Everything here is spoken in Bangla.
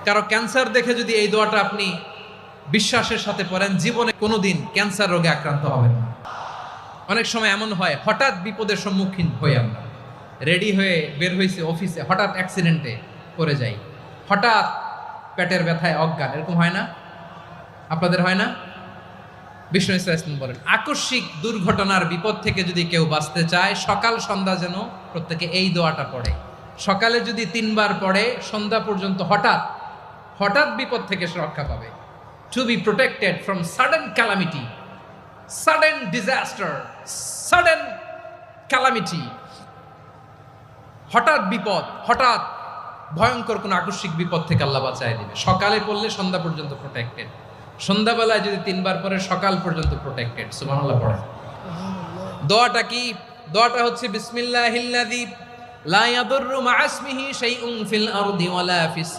কারো ক্যান্সার দেখে যদি এই দোয়াটা আপনি বিশ্বাসের সাথে পড়েন, জীবনে কোনোদিন ক্যান্সার রোগে আক্রান্ত হবেন না। অনেক সময় এমন হয়, হঠাৎ বিপদের সম্মুখীন হই আমরা, রেডি হয়ে বের হয়েছে অফিসে, হঠাৎ অ্যাক্সিডেন্টে পড়ে যাই, হঠাৎ পেটের ব্যথায় অজ্ঞান, এরকম হয় না? আপনাদের হয় না? বিষ্ণু ইসলাম বলেন, আকস্মিক দুর্ঘটনার বিপদ থেকে যদি কেউ বাঁচতে চায়, সকাল সন্ধ্যা যেন প্রত্যেকে এই দোয়াটা পড়ে। সকালে যদি 3 বার পড়ে, সন্ধ্যা পর্যন্ত হঠাৎ বিপদ থেকে সে রক্ষা পাবে। To be protected from sudden calamity, sudden disaster, sudden calamity, হঠাৎ বিপদ, হঠাৎ ভয়ঙ্কর কোন আকস্মিক বিপদ থেকে আল্লাহ বাঁচায় দিবে। সকালে পড়লে সন্ধ্যা পর্যন্ত প্রোটেক্টেড, সন্ধ্যাবেলায় যদি 3 বার পরে সকাল পর্যন্ত প্রোটেক্টেড। সুবহানাল্লাহ পড়ে। দোয়াটা কি? দোয়াটা হচ্ছে বিসমিল্লাহিল্লাযী লা ইয়াদুররু মা ইসমিহি শাইউন ফিল আরদি ওয়ালা ফিস